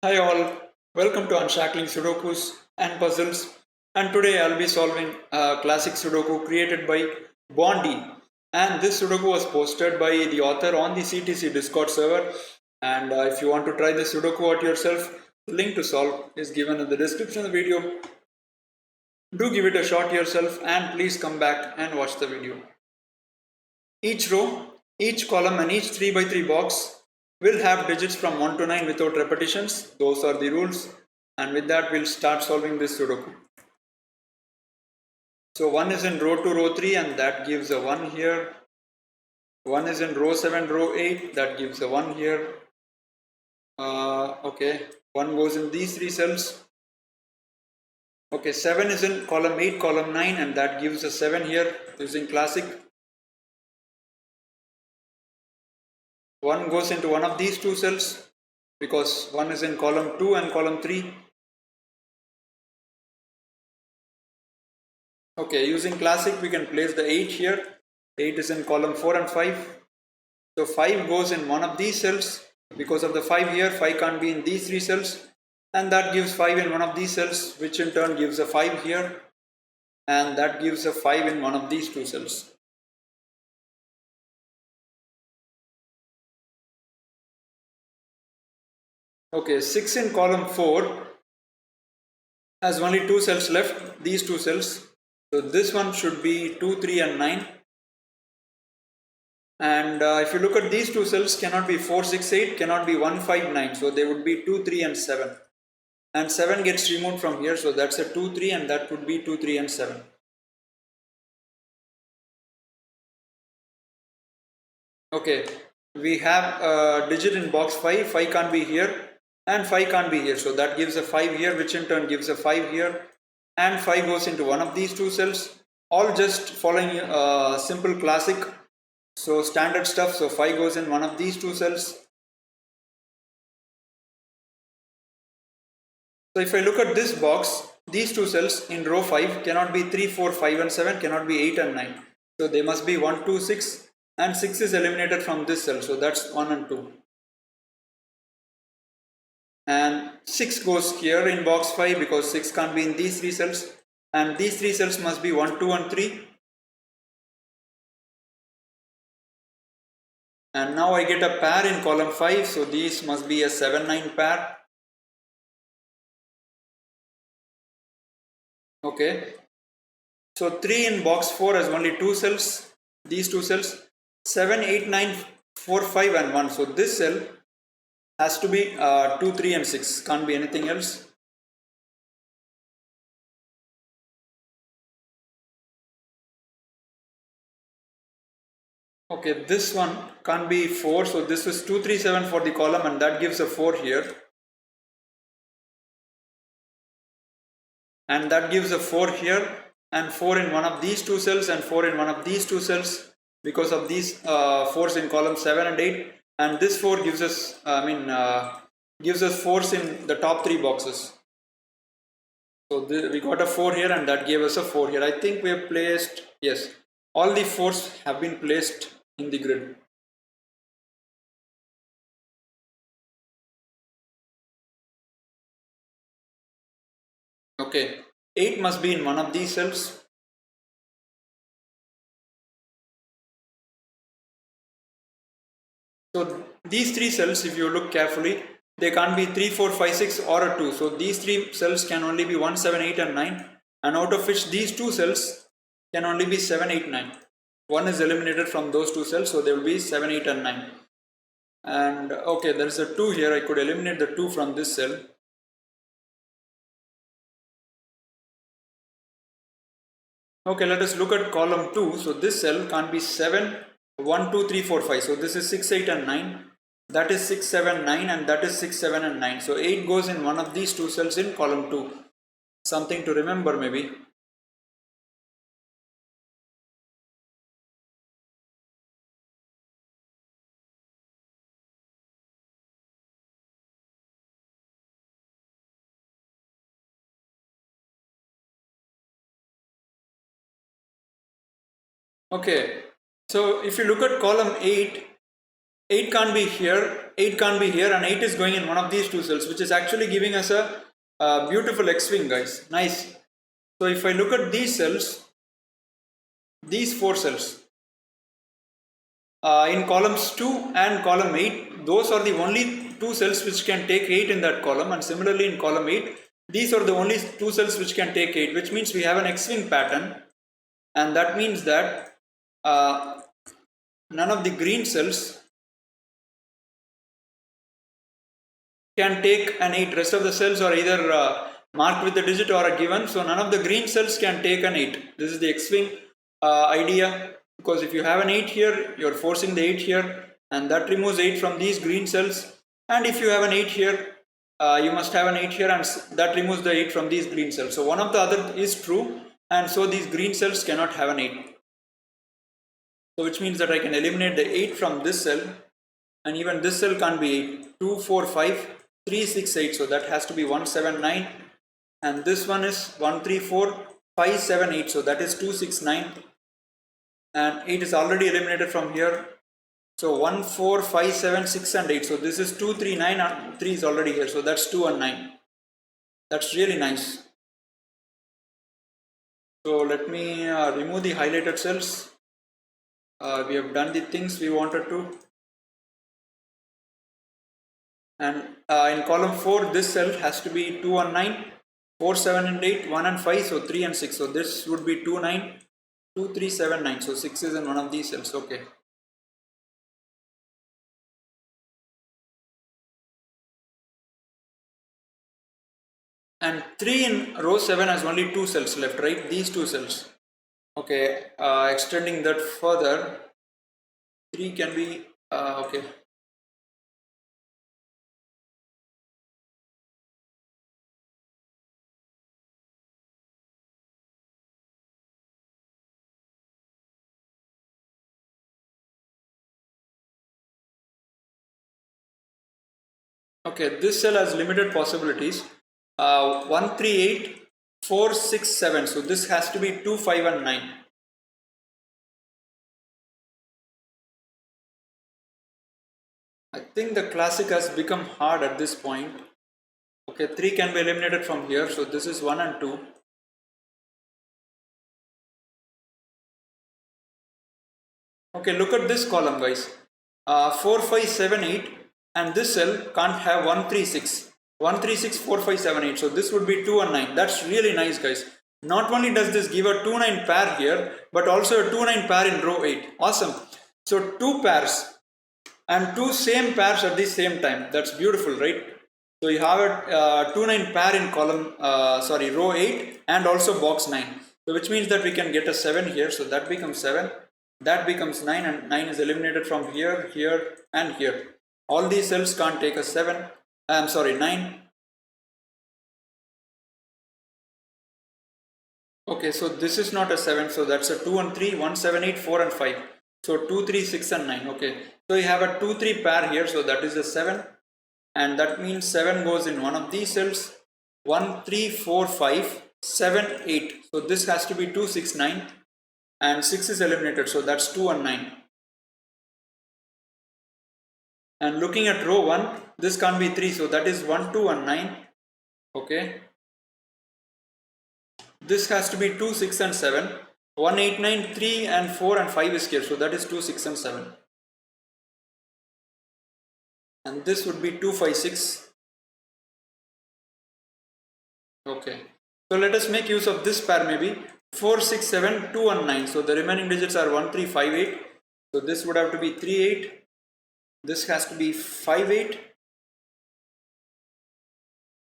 Hi all, welcome to Unshackling Sudokus and Puzzles, and today I'll be solving a classic Sudoku created by Bondi, and this Sudoku was posted by the author on the CTC Discord server, and if you want to try this Sudoku out yourself, the link to solve is given in the description of the video. Do give it a shot yourself and please come back and watch the video. Each row, each column and each 3 by 3 box will have digits from 1 to 9 without repetitions. Those are the rules, and with that we'll start solving this Sudoku. So 1 is in row 2, row 3 and that gives a 1 here. 1 is in row 7, row 8, that gives a 1 here. Okay, 1 goes in these 3 cells. Okay, 7 is in column 8, column 9 and that gives a 7 here using classic. 1 goes into one of these 2 cells because 1 is in column 2 and column 3. Okay, using classic we can place the 8 here. 8 is in column 4 and 5. So 5 goes in one of these cells. Because of the 5 here, 5 can't be in these 3 cells. And that gives 5 in one of these cells, which in turn gives a 5 here. And that gives a 5 in one of these 2 cells. Okay, 6 in column 4 has only 2 cells left, these 2 cells. So this one should be 2, 3 and 9. And if you look at these 2 cells, cannot be 4, 6, 8, cannot be 1, 5, 9. So they would be 2, 3 and 7. And 7 gets removed from here, so that's a 2, 3 and that would be 2, 3 and 7. Okay, we have a digit in box 5, 5 can't be here and 5 can't be here. So that gives a 5 here, which in turn gives a 5 here, and 5 goes into one of these 2 cells, all just following simple classic. So standard stuff, so 5 goes in one of these 2 cells. So if I look at this box, these 2 cells in row 5 cannot be 3, 4, 5 and 7, cannot be 8 and 9. So they must be 1, 2, 6 and 6 is eliminated from this cell. So that's 1 and 2. And 6 goes here in box 5 because 6 can't be in these 3 cells. And these 3 cells must be 1, 2 and 3. And now I get a pair in column 5. So these must be a 7, 9 pair. Okay. So 3 in box 4 has only 2 cells. These 2 cells. 7, 8, 9, 4, 5 and 1. So this cell has to be 2, 3 and 6. Can't be anything else. Okay, this one can't be 4. So this is 2, 3, 7 for the column and that gives a 4 here. And that gives a 4 here and 4 in one of these 2 cells and 4 in one of these 2 cells because of these 4s in column 7 and 8, and this 4 gives us gives us 4s in the top 3 boxes. So we got a 4 here and that gave us a 4 here. I think we have placed, yes, all the 4s have been placed in the grid. Okay, 8 must be in one of these cells. So these 3 cells, if you look carefully, they can't be 3, 4, 5, 6 or a 2. So these 3 cells can only be 1, 7, 8 and 9, and out of which these 2 cells can only be 7, 8, 9. 1 is eliminated from those 2 cells, so there will be 7, 8 and 9. And okay, there is a 2 here. I could eliminate the 2 from this cell. Okay, let us look at column 2. So this cell can't be 7, 1, 2, 3, 4, 5. So this is 6, 8 and 9. That is 6, 7, 9 and that is 6, 7 and 9. So 8 goes in one of these 2 cells in column 2. Something to remember maybe. Okay, so if you look at column 8, 8 can't be here, 8 can't be here, and 8 is going in one of these two cells, which is actually giving us a beautiful Xwing, guys. Nice. So if I look at these cells, these 4 cells, in columns 2 and column 8, those are the only 2 cells which can take 8 in that column, and similarly in column 8, these are the only 2 cells which can take 8, which means we have an Xwing pattern, and that means that none of the green cells can take an 8. Rest of the cells are either marked with a digit or a given, so none of the green cells can take an 8. This is the Xwing idea, because if you have an 8 here, you're forcing the 8 here, and that removes 8 from these green cells, and if you have an 8 here, you must have an 8 here, and that removes the 8 from these green cells. So one of the other is true, and so these green cells cannot have an 8. So which means that I can eliminate the 8 from this cell, and even this cell can't be 8. 2, 4, 5, 3, 6, 8, so that has to be 1, 7, 9, and this one is 1, 3, 4, 5, 7, 8, so that is 2, 6, 9, and 8 is already eliminated from here. So 1, 4, 5, 7, 6 and 8, so this is 2, 3, 9, and 3 is already here, so that's 2 and 9. That's really nice. So let me remove the highlighted cells. We have done the things we wanted to. And in column 4, this cell has to be 2 and 9, 4, 7 and 8, 1 and 5, so 3 and 6. So this would be 2, 9, 2, 3, 7, 9. So 6 is in one of these cells. Okay. And 3 in row 7 has only 2 cells left, right? These 2 cells. Okay. Extending that further, 3 can be, okay. Okay, this cell has limited possibilities. 1, 3, 8, 4, 6, 7. So this has to be 2, 5 and 9. I think the classic has become hard at this point. Okay, 3 can be eliminated from here. So this is 1 and 2. Okay, look at this column, guys. 4, 5, 7, 8. And this cell can't have 1, 3, 6. 1, 3, 6, 4, 5, 7, 8. So this would be 2 and 9. That's really nice, guys. Not only does this give a 2, 9 pair here, but also a 2, 9 pair in row 8. Awesome. So 2 pairs and 2 same pairs at the same time. That's beautiful, right? So you have a 2, 9 pair in column, row 8 and also box 9. So which means that we can get a 7 here. So that becomes 7. That becomes 9, and 9 is eliminated from here, here and here. All these cells can't take a 7. 9. Okay, so this is not a 7, so that's a 2 and 3, 1, 7, 8, 4 and 5. So 2, 3, 6 and 9. Okay, so you have a 2, 3 pair here, so that is a 7, and that means 7 goes in one of these cells. 1, 3, 4, 5, 7, 8. So this has to be 2, 6, 9, and 6 is eliminated, so that's 2 and 9. And looking at row 1, this can't be 3, so that is 1, 2 and 9. Okay, this has to be 2, 6 and 7. 1, 8, 9, 3 and 4 and 5 is here, so that is 2, 6 and 7. And this would be 2, 5, 6. Okay, so let us make use of this pair maybe. 4, 6, 7, 2 and 9. So the remaining digits are 1, 3, 5, 8. So this would have to be 3, 8. This has to be 5, 8.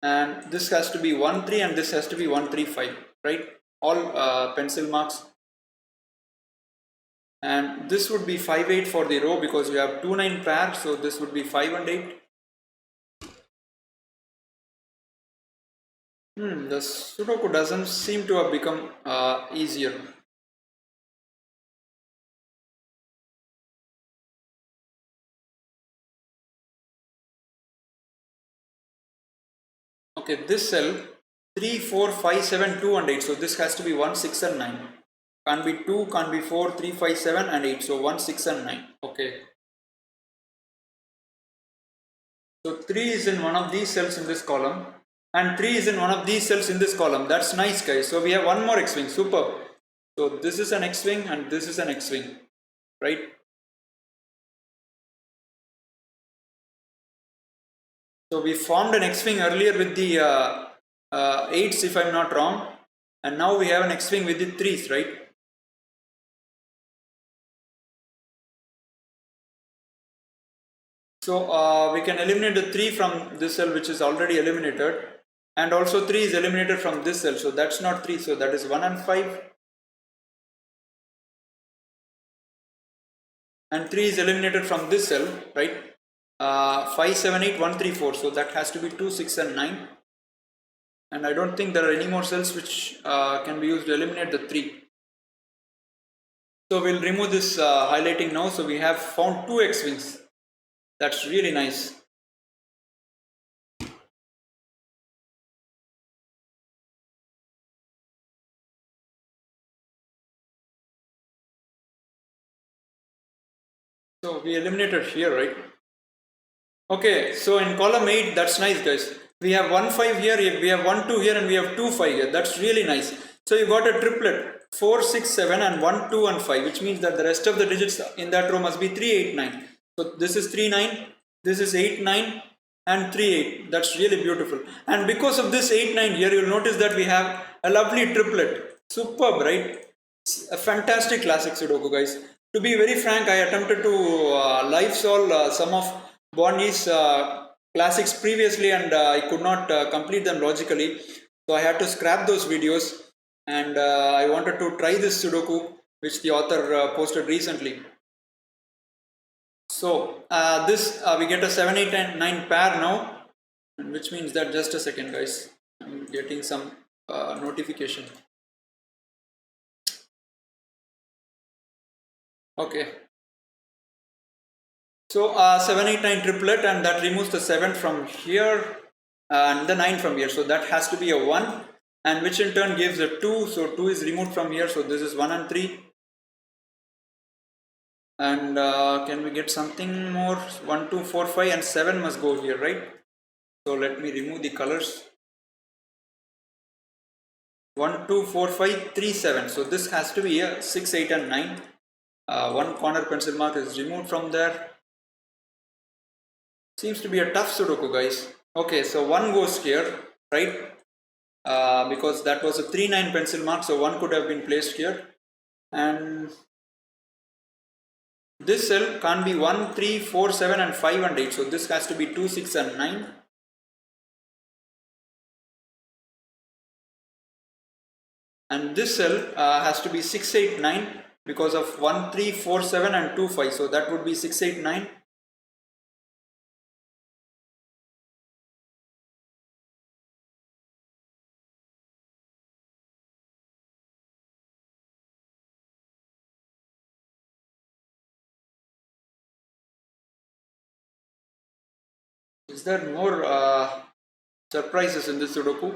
And this has to be 1, 3, and this has to be 1, 3, 5. Right? All pencil marks. And this would be 5, 8 for the row because you have 2, 9 pair. So this would be 5 and 8. The Sudoku doesn't seem to have become easier. Okay, this cell 3, 4, 5, 7, 2 and 8. So this has to be 1, 6 and 9. Can't be 2, can't be 4, 3, 5, 7 and 8. So 1, 6 and 9. Okay. So 3 is in one of these cells in this column and 3 is in one of these cells in this column. That's nice, guys. So we have one more Xwing. Superb. So this is an Xwing and this is an Xwing, right? So we formed an Xwing earlier with the 8s, if I'm not wrong, and now we have an Xwing with the 3s, right? So we can eliminate the 3 from this cell, which is already eliminated, and also 3 is eliminated from this cell, so that's not 3, so that is 1 and 5, and 3 is eliminated from this cell, right? 5, 7, 8, 1, 3, 4, so that has to be 2, 6 and 9, and I don't think there are any more cells which can be used to eliminate the 3. So we'll remove this highlighting now. So we have found 2 Xwings. That's really nice. So we eliminated here, right? Okay, so in column 8, that's nice, guys. We have 1 5 here, we have 1 2 here, and we have 2 5 here. That's really nice. So you got a triplet 4 6 7 and 1 2 and 5, which means that the rest of the digits in that row must be 3 8 9. So this is 3 9, this is 8 9 and 3 8. That's really beautiful. And because of this 8 9 here, you'll notice that we have a lovely triplet. Superb, right? It's a fantastic classic Sudoku, guys. To be very frank, I attempted to live solve some of Bonnie's classics previously, and I could not complete them logically. So I had to scrap those videos, and I wanted to try this Sudoku, which the author posted recently. So this we get a 7, 8 and 9 pair now, and which means that, just a second, guys, I'm getting some notification. Okay. So 7, 8, 9 triplet, and that removes the 7 from here and the 9 from here. So that has to be a 1, and which in turn gives a 2. So 2 is removed from here. So this is 1 and 3. And can we get something more? 1, 2, 4, 5 and 7 must go here, right? So let me remove the colors. 1, 2, 4, 5, 3, 7. So this has to be a 6, 8 and 9. One corner pencil mark is removed from there. Seems to be a tough Sudoku, guys. Okay, so 1 goes here, right? Because that was a 3 9 pencil mark, so 1 could have been placed here. And this cell can't be 1, 3, 4, 7 and 5 and 8. So this has to be 2, 6 and 9. And this cell has to be 6, 8, 9 because of 1, 3, 4, 7 and 2, 5. So that would be 6, 8, 9. Is there more surprises in this Sudoku?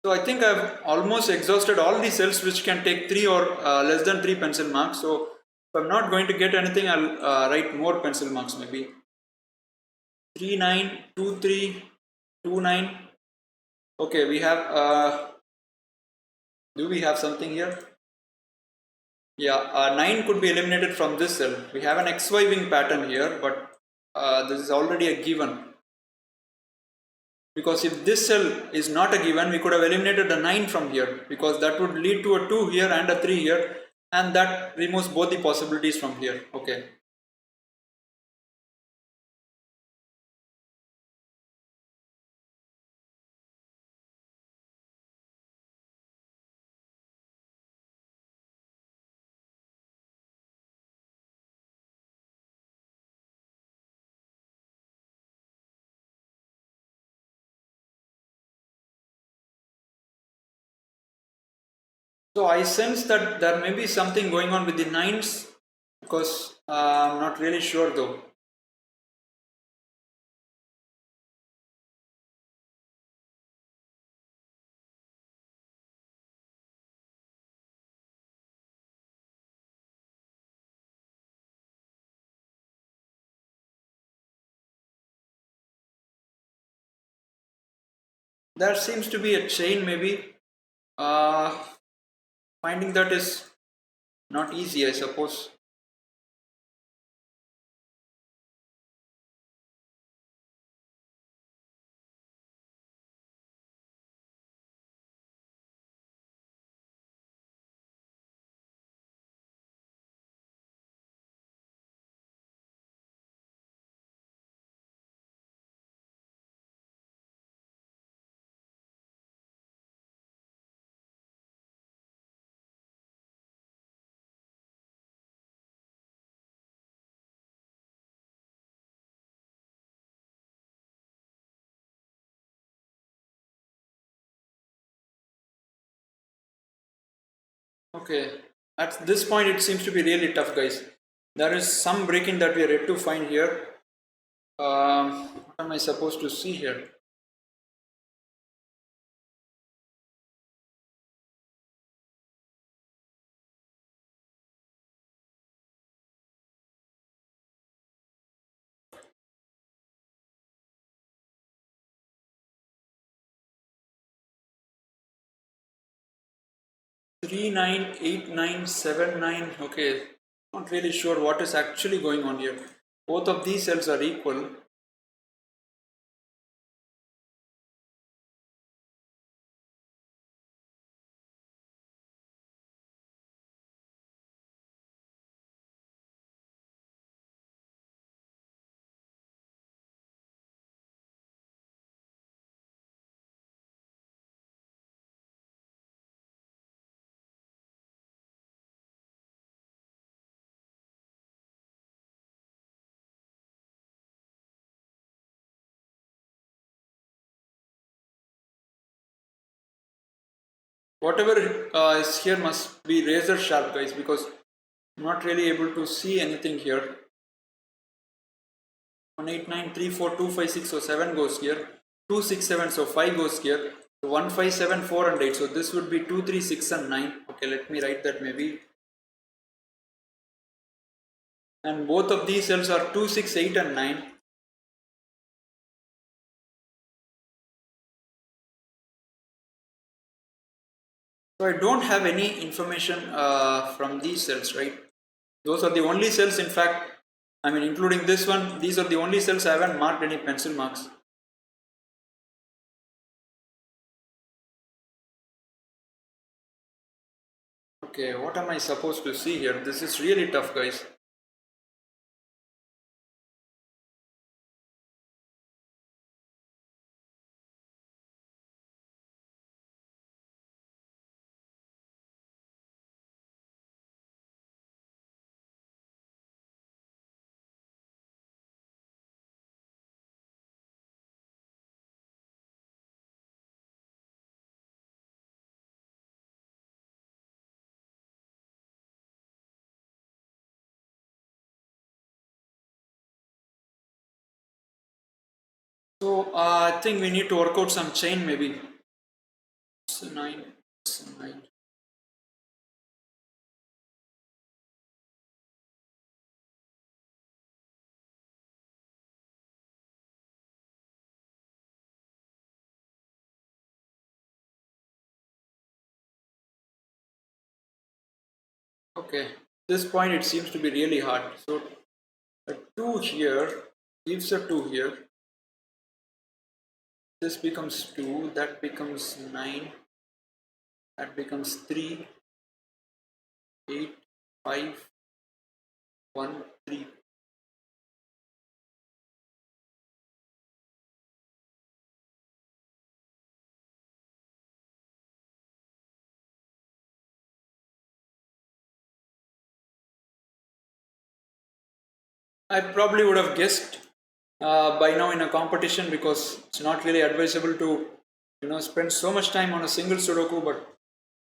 So I think I've almost exhausted all the cells which can take 3 or less than 3 pencil marks. So if I'm not going to get anything, I'll write more pencil marks maybe. 3 9, 2 3, 2 9. Okay, we have do we have something here? Yeah, 9 could be eliminated from this cell. We have an XY wing pattern here, but this is already a given. Because if this cell is not a given, we could have eliminated the 9 from here, because that would lead to a 2 here and a 3 here, and that removes both the possibilities from here. Okay. So I sense that there may be something going on with the 9s, because I'm not really sure though. There seems to be a chain maybe. Uh, Finding that is not easy, I suppose. Okay, at this point it seems to be really tough, guys. There is some breaking that we are yet to find here. What am I supposed to see here? 398979. Okay, not really sure what is actually going on here. Both of these cells are equal. Whatever is here must be razor sharp, guys, because I'm not really able to see anything here. 1893425 so 7 goes here. 267 so 5 goes here. So 157 4 and 8, so this would be 2 3 6 and 9. Okay, let me write that maybe. And both of these cells are 2 6 8 and 9. So I don't have any information from these cells, right? Those are the only cells, in fact, I mean including this one, these are the only cells I haven't marked any pencil marks. Okay, what am I supposed to see here? This is really tough, guys. So I think we need to work out some chain maybe. So 9, so 9. Okay, this point it seems to be really hard. So a 2 here gives a 2 here. This becomes 2, that becomes 9, that becomes 3, 8, 5, 1, 3. I probably would have guessed by now in a competition, because it's not really advisable to spend so much time on a single Sudoku. But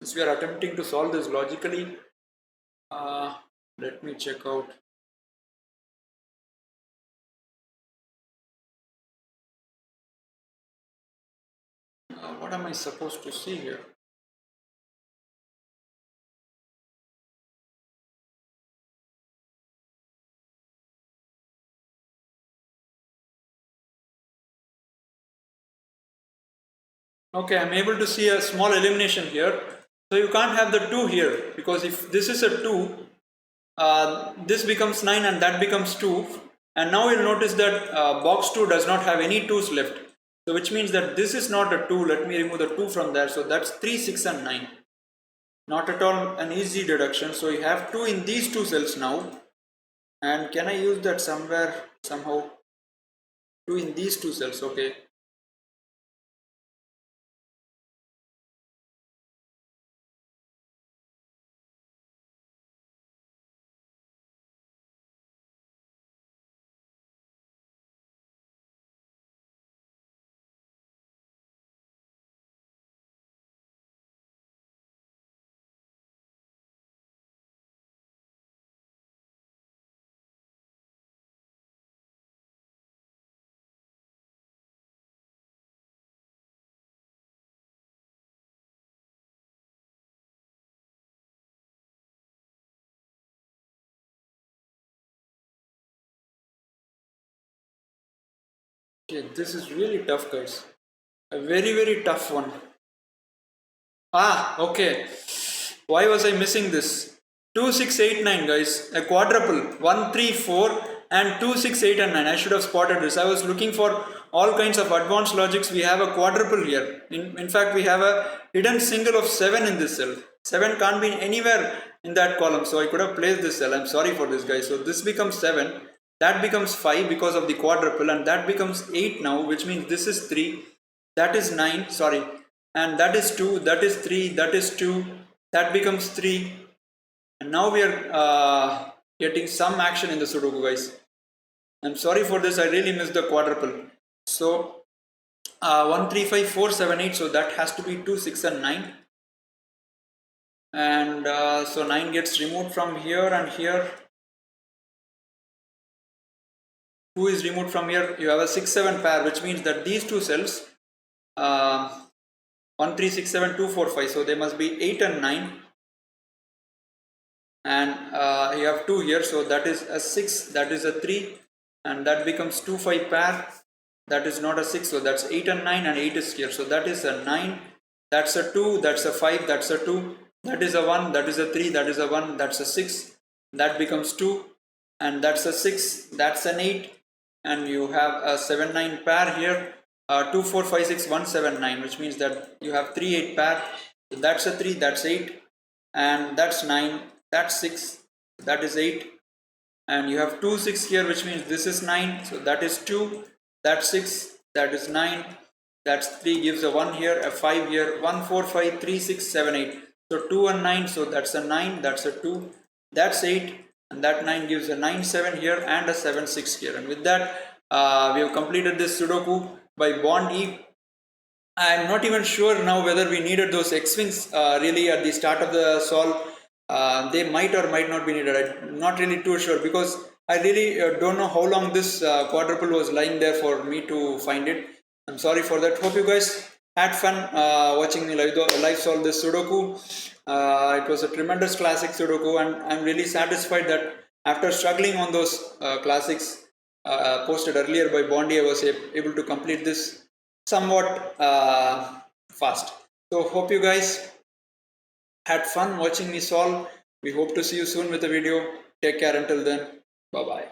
since we are attempting to solve this logically, uh, let me check out. What am I supposed to see here? Okay, I'm able to see a small elimination here. So you can't have the 2 here, because if this is a 2, this becomes 9 and that becomes 2. And now you'll notice that box 2 does not have any 2's left. So which means that this is not a 2. Let me remove the 2 from there. So that's 3, 6 and 9. Not at all an easy deduction. So you have 2 in these 2 cells now. And can I use that somewhere, somehow? 2 in these 2 cells, okay. Okay, this is really tough, guys. A very, very tough one. Ah, okay. Why was I missing this? 2, 6, 8, 9, guys. A quadruple. 1, 3, 4 and 2, 6, 8 and 9. I should have spotted this. I was looking for all kinds of advanced logics. We have a quadruple here. In fact, we have a hidden single of 7 in this cell. 7 can't be anywhere in that column. So I could have placed this cell. I'm sorry for this, guys. So this becomes 7. That becomes 5 because of the quadruple. And that becomes 8 now, which means this is 3. That is 9. Sorry. And that is 2, that is 3, that is 2, that becomes 3, and now we are getting some action in the Sudoku, guys. I'm sorry for this, I really missed the quadruple. So 1, 3, 5, 4, 7, 8, so that has to be 2, 6 and 9, and so 9 gets removed from here and here. 2 is removed from here. You have a 6, 7 pair, which means that these 2 cells 1, 3, 6, 7, 2, 4, 5. So they must be 8 and 9. And you have 2 here. So that is a 6, that is a 3. And that becomes 2, 5 pair. That is not a 6. So that's 8 and 9 and 8 is here. So that is a 9. That's a 2. That's a 5. That's a 2. That is a 1. That is a 3. That is a 1. That's a 6. That becomes 2. And that's a 6. That's an 8. And you have a 7, 9 pair here. 2, 4, 5, 6, 1, 7, 9, which means that you have 3, 8 pair. So that's a 3, that's 8, and that's 9, that's 6, that is 8, and you have 2, 6 here, which means this is 9, so that is 2, that's 6, that is 9, that's 3, gives a 1 here, a 5 here, 1, 4, 5, 3, 6, 7, 8. So 2 and 9, so that's a 9, that's a 2, that's 8, and that 9 gives a 9, 7 here, and a 7, 6 here. And with that, we have completed this Sudoku by Bond E. I am not even sure now whether we needed those Xwings really at the start of the solve. They might or might not be needed. I'm not really too sure, because I really don't know how long this quadruple was lying there for me to find it. I'm sorry for that. Hope you guys had fun watching me live solve this Sudoku. It was a tremendous classic Sudoku, and I'm really satisfied that after struggling on those classics posted earlier by Bondi, I was able to complete this somewhat fast. So hope you guys had fun watching me solve. We hope to see you soon with a video. Take care until then. Bye bye.